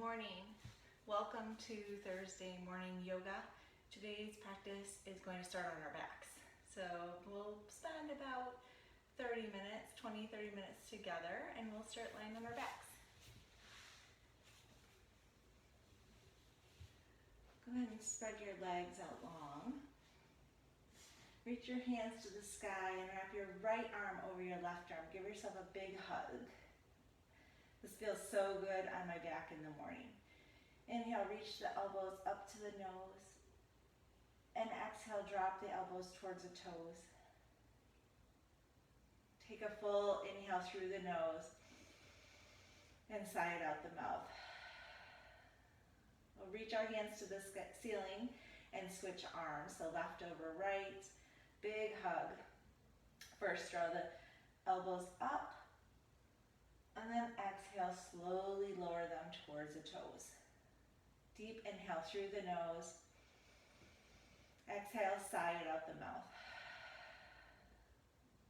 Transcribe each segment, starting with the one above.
morning. Welcome to Thursday morning yoga. Today's practice is going to start on our backs. So we'll spend about 30 minutes together, and we'll start lying on our backs. Go ahead and spread your legs out long. Reach your hands to the sky and wrap your right arm over your left arm. Give yourself a big hug. This feels so good on my back in the morning. Inhale, reach the elbows up to the nose. And exhale, drop the elbows towards the toes. Take a full inhale through the nose and sigh it out the mouth. We'll reach our hands to the ceiling and switch arms. So left over right, big hug. First, draw the elbows up. And then exhale, slowly lower them towards the toes. Deep inhale through the nose. Exhale, sigh it out the mouth.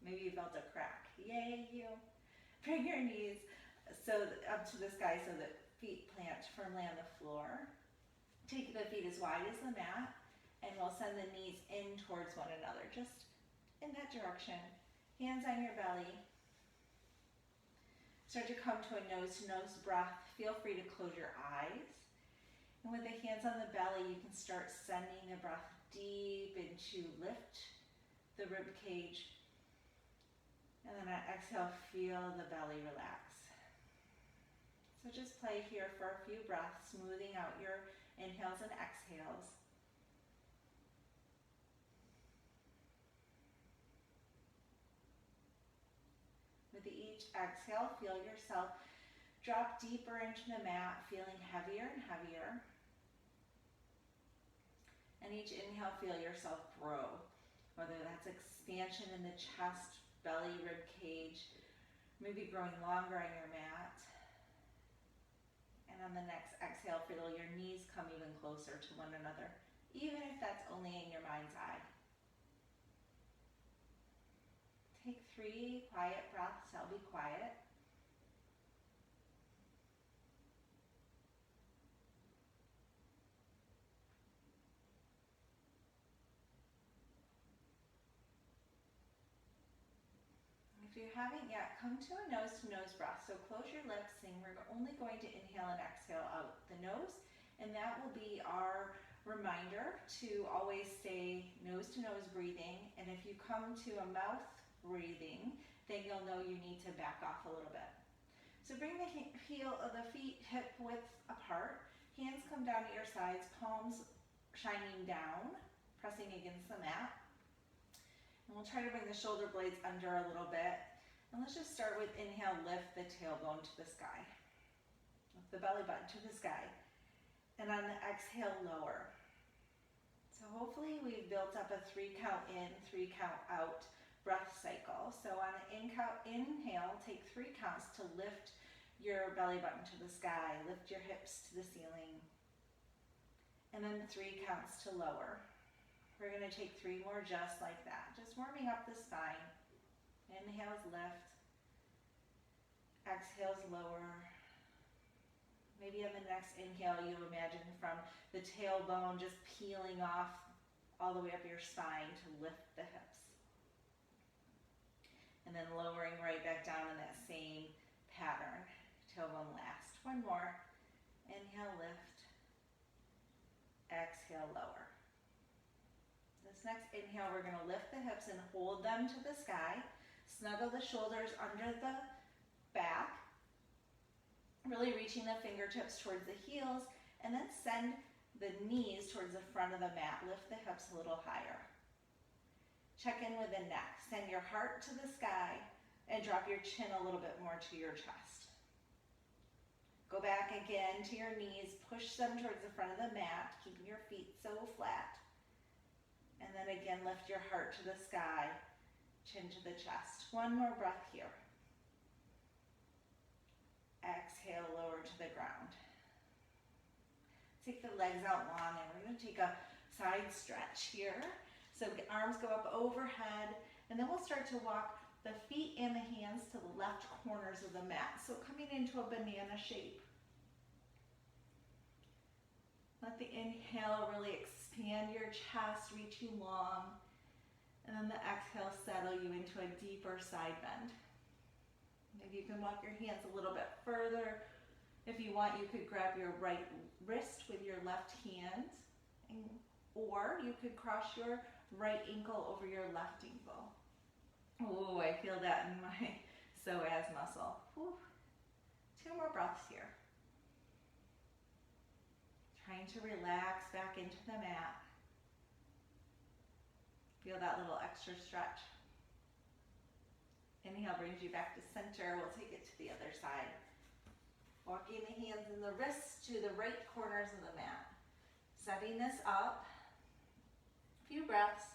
Maybe you felt a crack. Yay, you. Bring your knees up to the sky so that feet plant firmly on the floor. Take the feet as wide as the mat, and we'll send the knees in towards one another, just in that direction. Hands on your belly. Start to come to a nose-to-nose breath. Feel free to close your eyes. And with the hands on the belly, you can start sending the breath deep into lift the rib cage. And then on exhale, feel the belly relax. So just play here for a few breaths, smoothing out your inhales and exhales. With each exhale, feel yourself drop deeper into the mat, feeling heavier and heavier. And each inhale, feel yourself grow, whether that's expansion in the chest, belly, rib cage, maybe growing longer on your mat. And on the next exhale, feel your knees come even closer to one another, even if that's only in your mind's eye. Take 3 quiet breaths. I'll be quiet. If you haven't yet, come to a nose-to-nose breath. So close your lips, and we're only going to inhale and exhale out the nose, and that will be our reminder to always stay nose-to-nose breathing. And if you come to a mouth breathing, then you'll know you need to back off a little bit. So bring the heel of the feet hip width apart. Hands come down at your sides, palms shining down, pressing against the mat. And we'll try to bring the shoulder blades under a little bit. And let's just start with inhale, lift the tailbone to the sky. Lift the belly button to the sky. And on the exhale, lower. So hopefully we've built up a 3 count in, 3 count out breath cycle. So on an inhale, take 3 counts to lift your belly button to the sky, lift your hips to the ceiling, and then 3 counts to lower. We're going to take 3 more just like that, just warming up the spine. Inhales, lift. Exhales, lower. Maybe on the next inhale, you imagine from the tailbone just peeling off all the way up your spine to lift the hips. And then lowering right back down in that same pattern. Tailbone last. 1 more. Inhale, lift. Exhale, lower. This next inhale, we're going to lift the hips and hold them to the sky. Snuggle the shoulders under the back. Really reaching the fingertips towards the heels. And then send the knees towards the front of the mat. Lift the hips a little higher. Check in with the neck. Send your heart to the sky and drop your chin a little bit more to your chest. Go back again to your knees. Push them towards the front of the mat, keeping your feet so flat. And then again, lift your heart to the sky, chin to the chest. 1 more breath here. Exhale, lower to the ground. Take the legs out long, and we're going to take a side stretch here. So arms go up overhead, and then we'll start to walk the feet and the hands to the left corners of the mat. So coming into a banana shape. Let the inhale really expand your chest, reach you long. And then the exhale, settle you into a deeper side bend. Maybe you can walk your hands a little bit further. If you want, you could grab your right wrist with your left hand, or you could cross your right ankle over your left ankle. Oh, I feel that in my psoas muscle. Whew. 2 more breaths here. Trying to relax back into the mat. Feel that little extra stretch. Inhale brings you back to center. We'll take it to the other side. Walking the hands and the wrists to the right corners of the mat. Setting this up. A few breaths.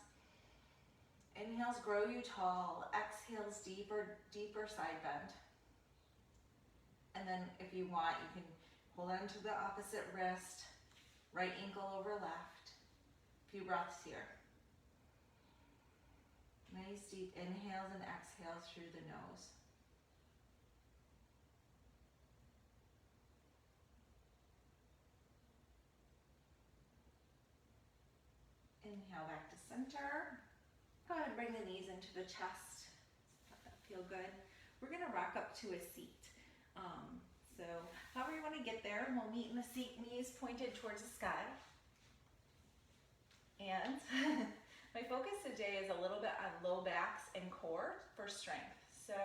Inhales grow you tall. Exhales deeper side bend. And then if you want, you can hold on to the opposite wrist. Right ankle over left. A few breaths here. Nice deep inhales and exhales through the nose. Inhale back to center. Go ahead and bring the knees into the chest. Let that feel good. We're gonna rock up to a seat. So however you wanna get there, we'll meet in the seat, knees pointed towards the sky. And my focus today is a little bit on low backs and core for strength. So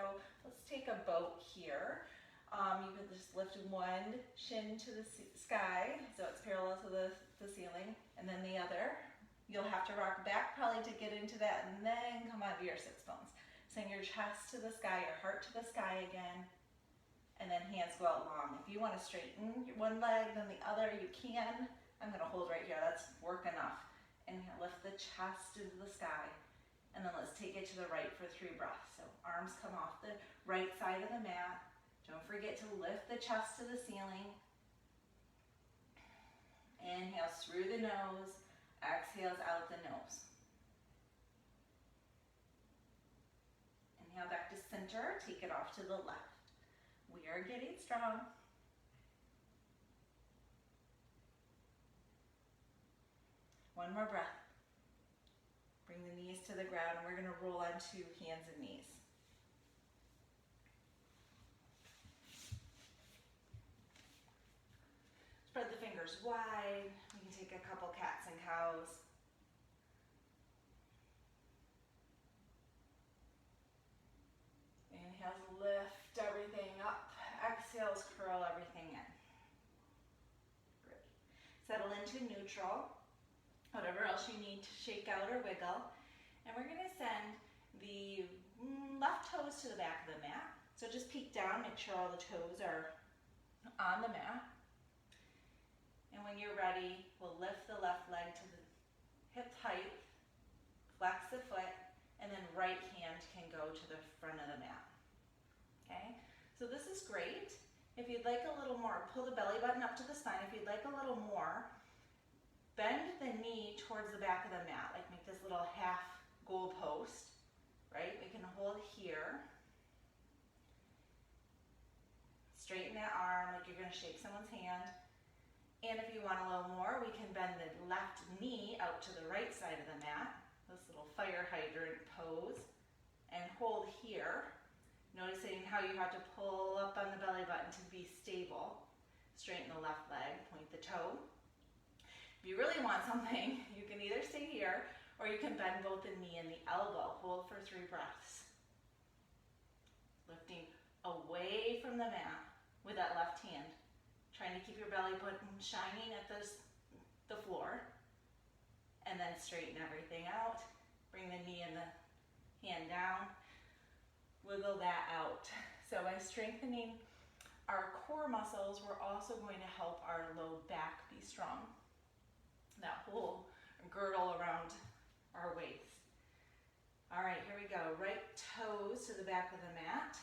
let's take a boat here. You can just lift one shin to the sky, so it's parallel to the ceiling, and then the other. You'll have to rock back probably to get into that, and then come out of your sits bones. Send your chest to the sky, your heart to the sky again, and then hands go out long. If you want to straighten one leg, then the other, you can. I'm gonna hold right here, that's work enough. Inhale, lift the chest into the sky. And then let's take it to the right for 3 breaths. So arms come off the right side of the mat. Don't forget to lift the chest to the ceiling. Inhale through the nose. Exhales out the nose. Inhale back to center. Take it off to the left. We are getting strong. One more breath. Bring the knees to the ground, and we're going to roll onto hands and knees. Spread the fingers wide. We can take a couple cats and cows. Inhales, lift everything up. Exhales, curl everything in. Great. Settle into neutral. Whatever else you need to shake out or wiggle. And we're gonna send the left toes to the back of the mat. So just peek down, make sure all the toes are on the mat. And when you're ready, we'll lift the left leg to the hip height, flex the foot, and then right hand can go to the front of the mat. Okay, so this is great. If you'd like a little more, pull the belly button up to the spine. If you'd like a little more, bend the knee towards the back of the mat, like make this little half goal post, right? We can hold here. Straighten that arm like you're gonna shake someone's hand. And if you want a little more, we can bend the left knee out to the right side of the mat, this little fire hydrant pose, and hold here. Noticing how you have to pull up on the belly button to be stable. Straighten the left leg, point the toe. If you really want something, you can either stay here or you can bend both the knee and the elbow. Hold for 3 breaths. Lifting away from the mat with that left hand. Trying to keep your belly button shining at the floor. And then straighten everything out. Bring the knee and the hand down. Wiggle that out. So by strengthening our core muscles, we're also going to help our low back be strong. That whole girdle around our waist. All right, here we go. Right toes to the back of the mat.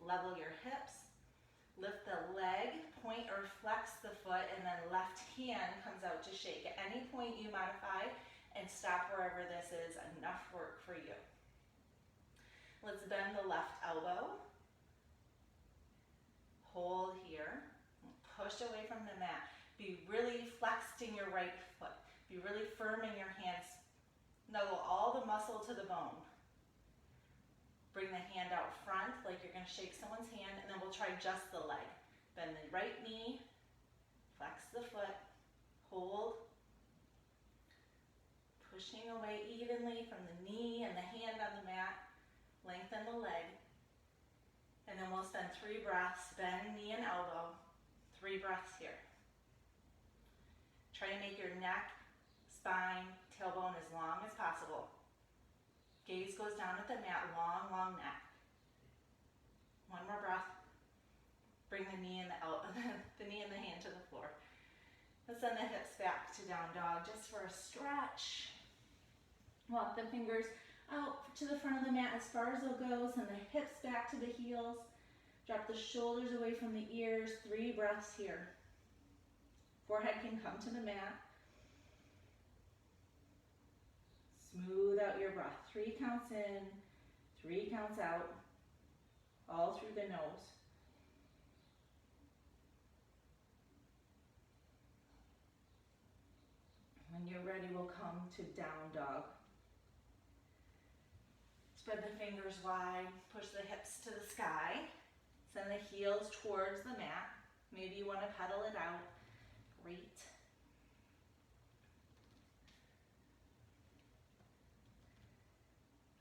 Level your hips. Lift the leg, point or flex the foot, and then left hand comes out to shake. At any point you modify and stop wherever this is enough work for you. Let's bend the left elbow. Hold here. Push away from the mat. Be really flexed in your right foot. Be really firm in your hands. Snuggle all the muscle to the bone. Bring the hand out front like you're going to shake someone's hand, and then we'll try just the leg. Bend the right knee, flex the foot, hold. Pushing away evenly from the knee and the hand on the mat. Lengthen the leg. And then we'll spend 3 breaths, bend knee and elbow. 3 breaths here. Try to make your neck, spine, tailbone as long as possible. Gaze goes down at the mat, long, long neck. 1 more breath. Bring the knee and the knee and the hand to the floor. Let's send the hips back to down dog just for a stretch. Walk the fingers out to the front of the mat as far as they'll go. Send the hips back to the heels. Drop the shoulders away from the ears. 3 breaths here. Forehead can come to the mat. Smooth out your breath. 3 counts in, 3 counts out, all through the nose. When you're ready, we'll come to down dog. Spread the fingers wide, push the hips to the sky. Send the heels towards the mat. Maybe you want to pedal it out. Great.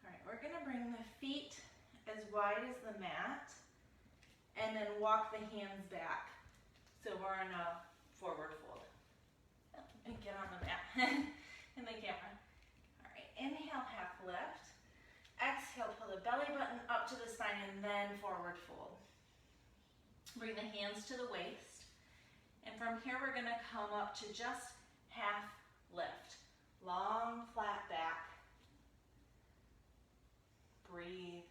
All right, we're going to bring the feet as wide as the mat and then walk the hands back. So we're in a forward fold. And get on the mat in the camera. All right, inhale, half lift. Exhale, pull the belly button up to the spine and then forward fold. Bring the hands to the waist. And from here, we're gonna come up to just half lift. Long, flat back. Breathe.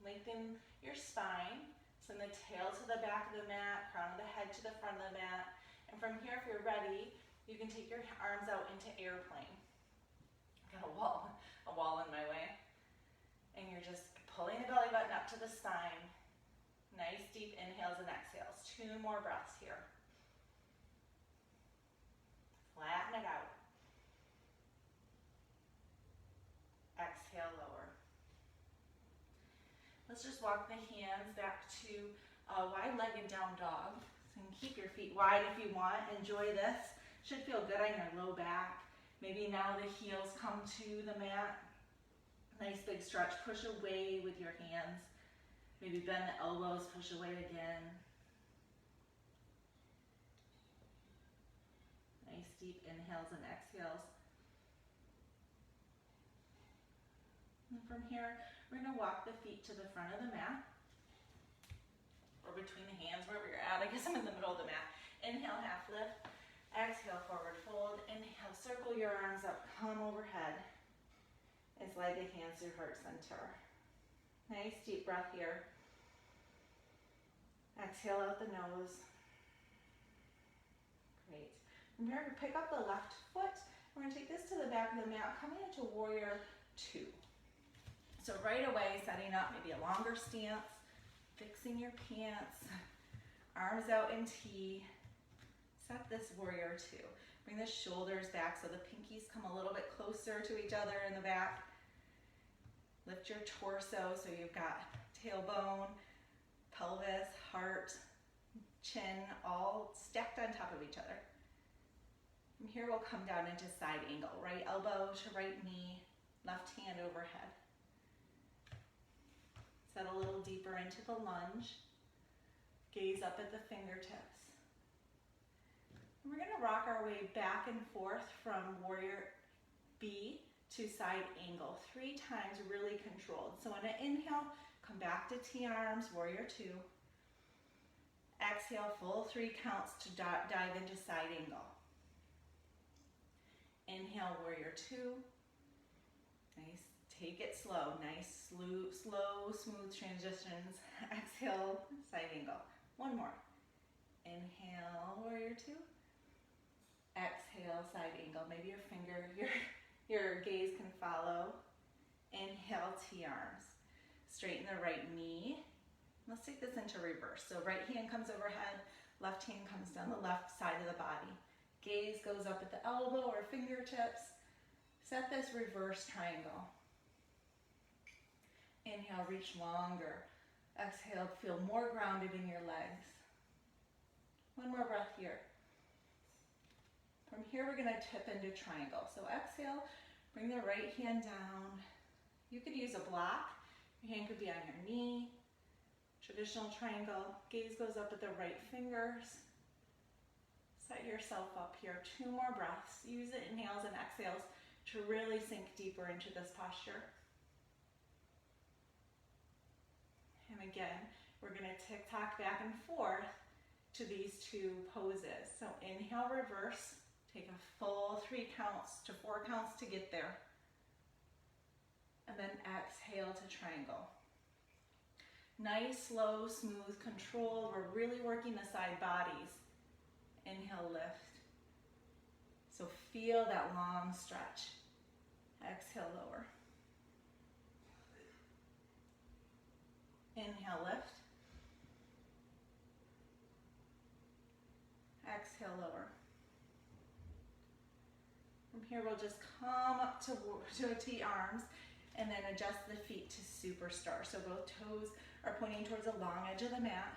Lengthen your spine. Send the tail to the back of the mat, crown of the head to the front of the mat. And from here, if you're ready, you can take your arms out into airplane. Got a wall in my way. And you're just pulling the belly button up to the spine. Nice deep inhales and exhales. 2 more breaths here. Flatten it out. Exhale, lower. Let's just walk the hands back to wide-legged down dog. So you can keep your feet wide if you want. Enjoy this. Should feel good on your low back. Maybe now the heels come to the mat. Nice big stretch. Push away with your hands. Maybe bend the elbows, push away again. Nice deep inhales and exhales. And from here, we're going to walk the feet to the front of the mat. Or between the hands, wherever you're at. I guess I'm in the middle of the mat. Inhale, half lift. Exhale, forward fold. Inhale, circle your arms up, come overhead. And slide the hands to heart center. Nice deep breath here. Exhale out the nose. Great. From here, pick up the left foot. We're going to take this to the back of the mat, coming into warrior 2. So right away, setting up maybe a longer stance, fixing your pants, arms out in T. Set this warrior 2. Bring the shoulders back so the pinkies come a little bit closer to each other in the back. Lift your torso so you've got tailbone, pelvis, heart, chin, all stacked on top of each other. From here, we'll come down into side angle. Right elbow to right knee, left hand overhead. Set a little deeper into the lunge. Gaze up at the fingertips. And we're going to rock our way back and forth from warrior B to side angle 3 times, really controlled. So on an inhale, come back to T-arms, warrior 2. Exhale, full 3 counts to dive into side angle. Inhale, warrior 2. Nice, take it slow. Nice, slow, smooth transitions. Exhale, side angle. 1 more. Inhale, warrior 2. Exhale, side angle. Maybe your finger, your gaze can follow. Inhale, T-arms. Straighten the right knee. Let's take this into reverse. So right hand comes overhead, Left hand comes down the left side of the body. Gaze goes up at the elbow or fingertips. Set this reverse triangle. Inhale, reach longer. Exhale, feel more grounded in your legs. One more breath here. From here, we're gonna tip into triangle. So exhale, bring the right hand down. You could use a block. Your hand could be on your knee. Traditional triangle. Gaze goes up at the right fingers. Set yourself up here. 2 more breaths. Use the inhales and exhales to really sink deeper into this posture. And again, we're gonna tick-tock back and forth to these 2 poses. So inhale, reverse. Take a full 3 counts to 4 counts to get there. And then exhale to triangle. Nice, slow, smooth, controlled. We're really working the side bodies. Inhale, lift. So feel that long stretch. Exhale, lower. Inhale, lift. Exhale, lower. From here, we'll just come up to a T arms and then adjust the feet to superstar. So both toes are pointing towards the long edge of the mat.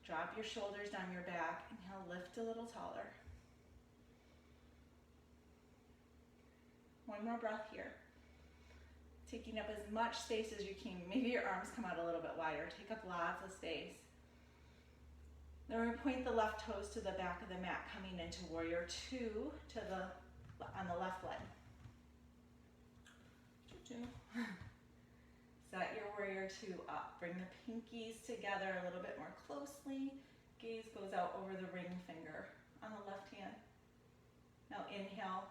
Drop your shoulders down your back. Inhale, lift a little taller. One more breath here. Taking up as much space as you can. Maybe your arms come out a little bit wider. Take up lots of space. Then we're going to point the left toes to the back of the mat, coming into warrior 2 on the left leg. 2. Set your warrior 2 up. Bring the pinkies together a little bit more closely. Gaze goes out over the ring finger on the left hand. Now inhale,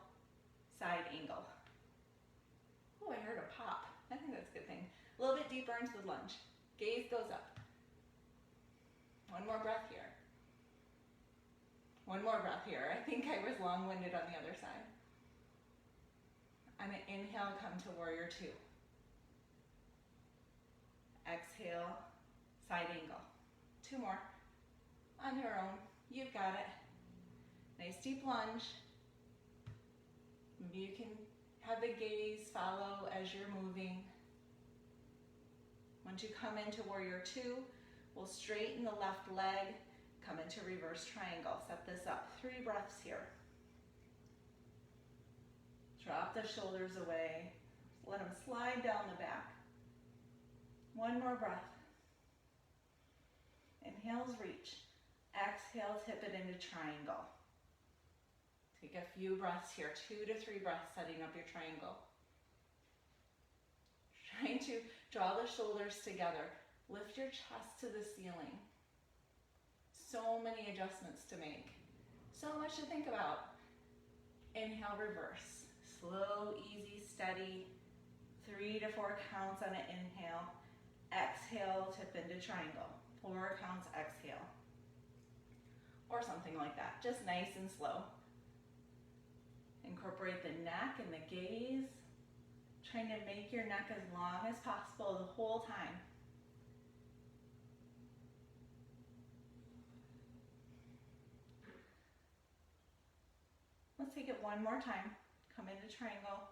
side angle. Oh, I heard a pop. I think that's a good thing. A little bit deeper into the lunge. Gaze goes up. One more breath here. One more breath here. I think I was long-winded on the other side. I'm going to inhale, come to warrior 2. Exhale, side angle. 2 more. On your own. You've got it. Nice deep lunge. Maybe you can have the gaze follow as you're moving. Once you come into warrior 2, we'll straighten the left leg, come into reverse triangle. Set this up. 3 breaths here. Drop the shoulders away. Let them slide down the back. 1 more breath. Inhales, reach. Exhale, tip it into triangle. Take a few breaths here. 2 to 3 breaths setting up your triangle. Trying to draw the shoulders together. Lift your chest to the ceiling. So many adjustments to make. So much to think about. Inhale, reverse. Slow, easy, steady. 3 to 4 counts on an inhale. Exhale, tip into triangle. 4 counts, exhale. Or something like that. Just nice and slow. Incorporate the neck and the gaze. Trying to make your neck as long as possible the whole time. Let's take it one more time. Come into triangle.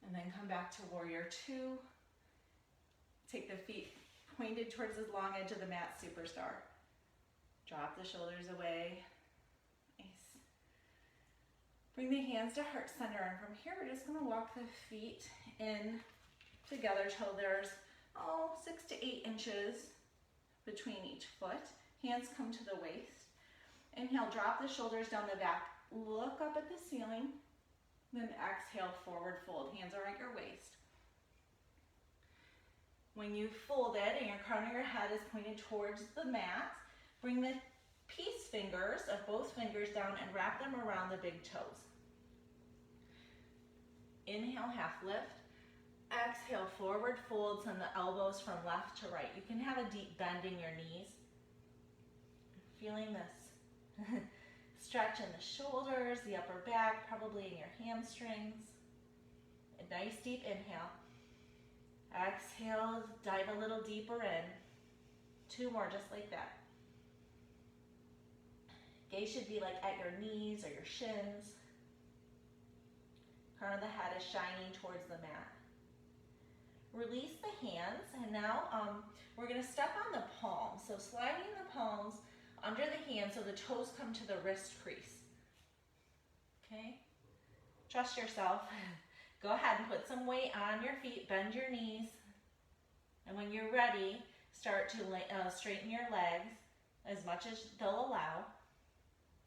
And then come back to warrior 2. Take the feet pointed towards the long edge of the mat, superstar. Drop the shoulders away. Nice. Bring the hands to heart center, and from here we're just going to walk the feet in together till there's 6 to 8 inches between each foot. Hands come to the waist. Inhale, drop the shoulders down the back. Look up at the ceiling. Then exhale, forward fold. Hands are at your waist. When you fold it and your crown of your head is pointed towards the mat, bring the peace fingers of both fingers down and wrap them around the big toes. Inhale, half lift. Exhale, forward fold. Send the elbows from left to right. You can have a deep bend in your knees. Feeling this stretch in the shoulders, the upper back, probably in your hamstrings. A nice deep inhale. Exhale, dive a little deeper in. 2 more just like that. Gaze should be like at your knees or your shins. Crown of the head is shining towards the mat. Release the hands, and now we're going to step on the palms. So sliding the palms under the hands so the toes come to the wrist crease. Okay? Trust yourself. Go ahead and put some weight on your feet, bend your knees, and when you're ready, start to straighten your legs as much as they'll allow.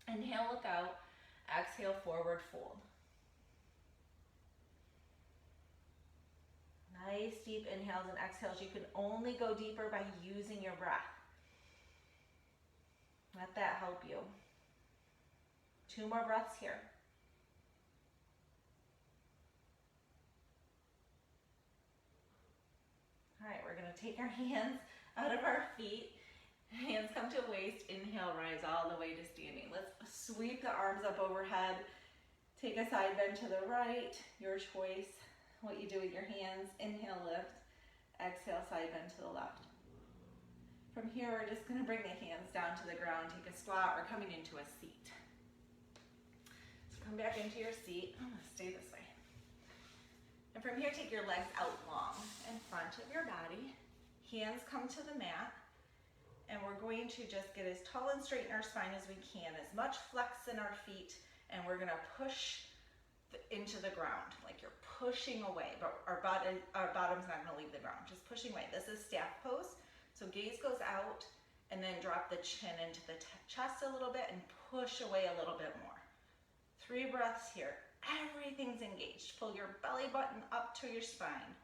Inhale, look out. Exhale, forward fold. Nice deep inhales and exhales. You can only go deeper by using your breath. Let that help you. 2 more breaths here. All right, we're going to take our hands out of our feet. Hands come to waist. Inhale, rise all the way to standing. Let's sweep the arms up overhead. Take a side bend to the right, your choice. What you do with your hands. Inhale, lift. Exhale, side bend to the left. From here, we're just going to bring the hands down to the ground. Take a squat or coming into a seat. So come back into your seat. I'm going to stay this way. And from here, take your legs out long in front of your body. Hands come to the mat. And we're going to just get as tall and straight in our spine as we can. As much flex in our feet. And we're going to push into the ground, like you're pushing away, but our bottom's not going to leave the ground, just pushing away. This is staff pose, so gaze goes out, and then drop the chin into the chest a little bit and push away a little bit more. 3 breaths here. Everything's engaged. Pull your belly button up to your spine.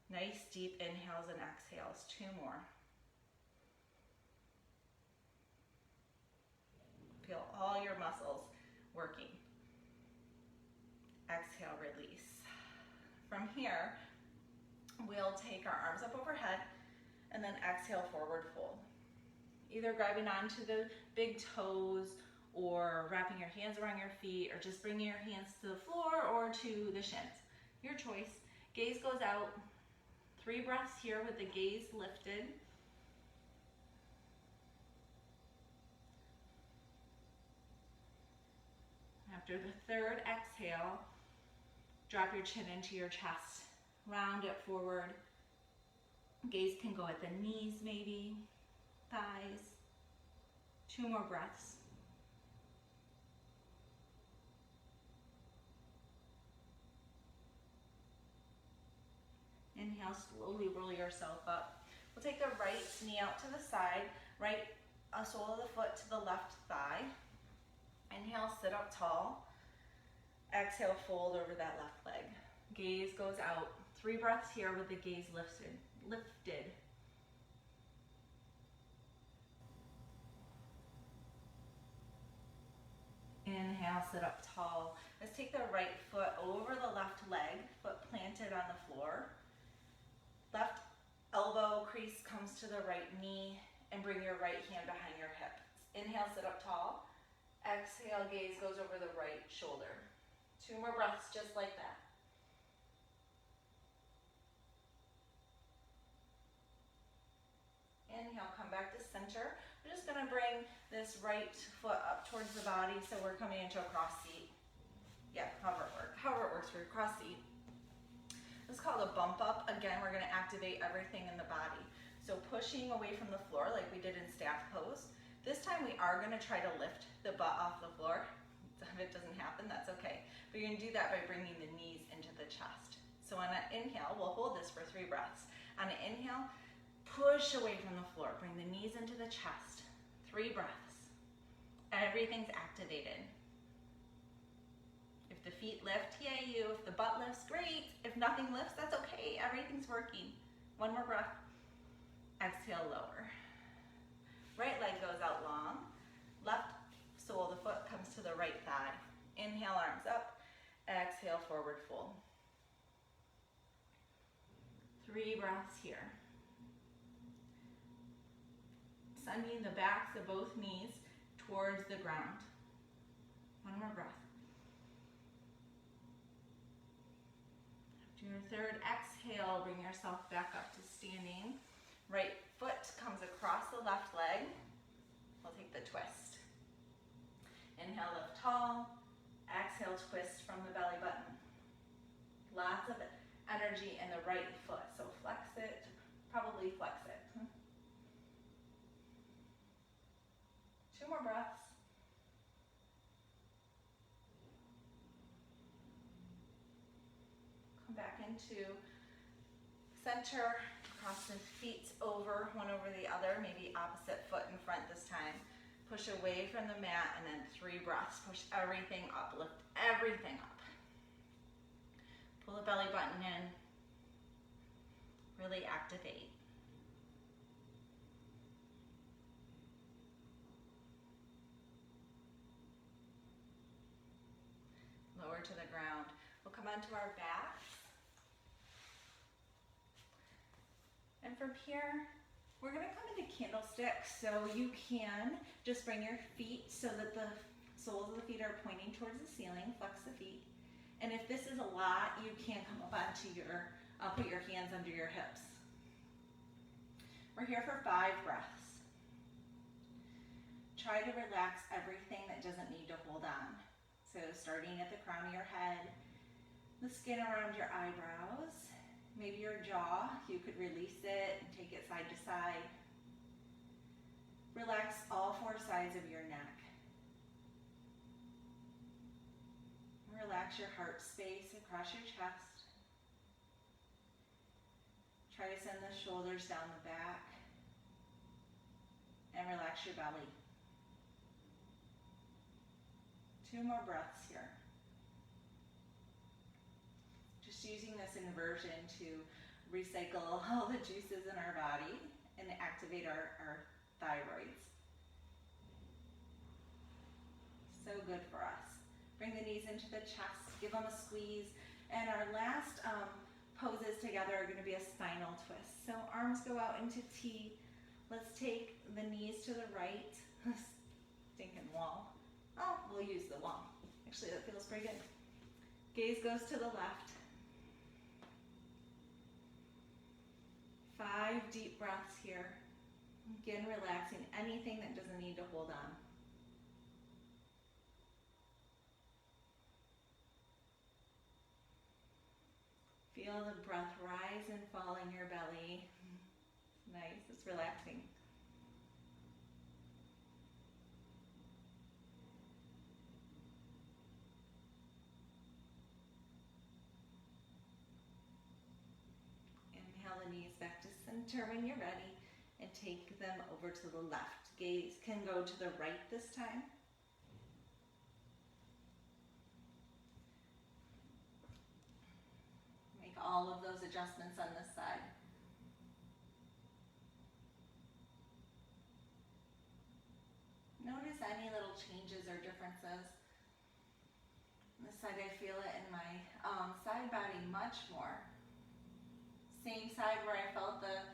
Nice deep inhales and exhales. 2 more. Feel all your muscles working. Exhale, release. From here, we'll take our arms up overhead and then exhale, forward fold. Either grabbing onto the big toes or wrapping your hands around your feet or just bringing your hands to the floor or to the shins. Your choice. Gaze goes out. 3 breaths here with the gaze lifted. After the 3rd exhale, drop your chin into your chest. Round it forward. Gaze can go at the knees maybe, thighs. 2 more breaths. Inhale, slowly roll yourself up. We'll take the right knee out to the side, right sole of the foot to the left thigh. Inhale, sit up tall. Exhale, fold over that left leg. Gaze goes out. 3 breaths here with the gaze lifted. Inhale, sit up tall. Let's take the right foot over the left leg, foot planted on the floor. Left elbow crease comes to the right knee, and bring your right hand behind your hip. Inhale, sit up tall. Exhale, gaze goes over the right shoulder. 2 more breaths just like that. Inhale, come back to center. We're just going to bring this right foot up towards the body, so we're coming into a cross seat. Yeah, however it works for your cross seat. This is called a bump up. Again, we're going to activate everything in the body. So pushing away from the floor like we did in staff pose. This time we are going to try to lift the butt off the floor. If it doesn't happen, that's okay. But you're going to do that by bringing the knees into the chest. So on an inhale, we'll hold this for 3 breaths. On an inhale, push away from the floor. Bring the knees into the chest. 3 breaths. Everything's activated. If the feet lift, yay you. If the butt lifts, great. If nothing lifts, that's okay. Everything's working. 1 more breath. Exhale, lower. Right leg goes out long. Left sole of the foot comes to the right thigh. Inhale, arms up. Exhale, forward fold. 3 breaths here. Sending the backs of both knees towards the ground. 1 more breath. After your 3rd exhale, bring yourself back up to standing. Right foot comes energy in the right foot. So flex it, probably flex it. 2 more breaths. Come back into center, cross the feet over, one over the other, maybe opposite foot in front this time. Push away from the mat, and then 3 breaths. Push everything up, lift everything up. Pull the belly button in. Really activate. Lower to the ground. We'll come onto our backs. And from here, we're gonna come into candlestick, so you can just bring your feet so that the soles of the feet are pointing towards the ceiling, flex the feet. And if this is a lot, you can come up onto put your hands under your hips. We're here for 5 breaths. Try to relax everything that doesn't need to hold on. So starting at the crown of your head, the skin around your eyebrows, maybe your jaw, you could release it and take it side to side. Relax all 4 sides of your neck. Relax your heart space across your chest. Try to send the shoulders down the back. And relax your belly. 2 more breaths here. Just using this inversion to recycle all the juices in our body and activate our thyroids. So good for us. Bring the knees into the chest, give them a squeeze. And our last poses together are gonna be a spinal twist. So arms go out into T. Let's take the knees to the right. Stinking wall. Oh, we'll use the wall. Actually, that feels pretty good. Gaze goes to the left. 5 deep breaths here. Again, relaxing anything that doesn't need to hold on. Feel the breath rise and fall in your belly. Nice, it's relaxing. Inhale the knees back to center when you're ready and take them over to the left. Gaze can go to the right this time. Make all of those adjustments on this side. Notice any little changes or differences. On this side, I feel it in my side body much more. Same side where I felt the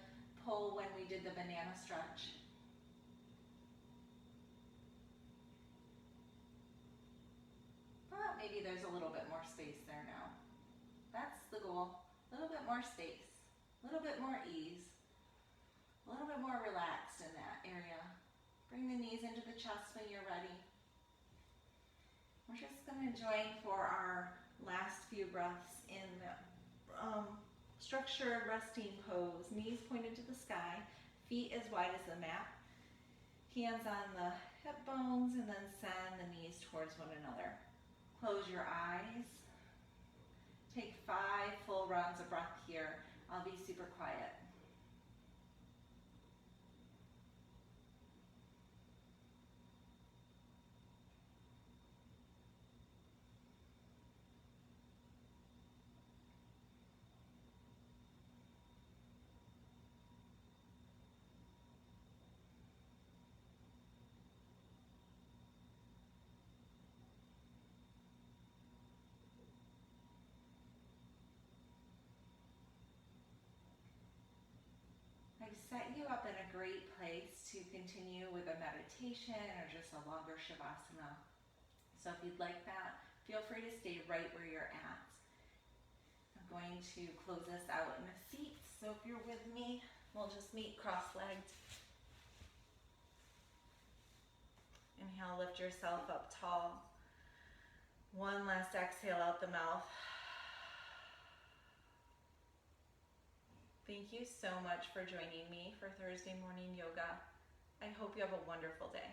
pull when we did the banana stretch. But maybe there's a little bit more space there now. That's the goal. A little bit more space, a little bit more ease, a little bit more relaxed in that area. Bring the knees into the chest when you're ready. We're just going to join for our last few breaths in structured resting pose. Knees pointed to the sky, feet as wide as the mat. Hands on the hip bones, and then send the knees towards one another. Close your eyes. Take 5 full rounds of breath here. I'll be super quiet. I've set you up in a great place to continue with a meditation or just a longer Shavasana. So if you'd like that, feel free to stay right where you're at. I'm going to close this out in a seat. So if you're with me, we'll just meet cross-legged. Inhale, lift yourself up tall. One last exhale out the mouth. Thank you so much for joining me for Thursday morning yoga. I hope you have a wonderful day.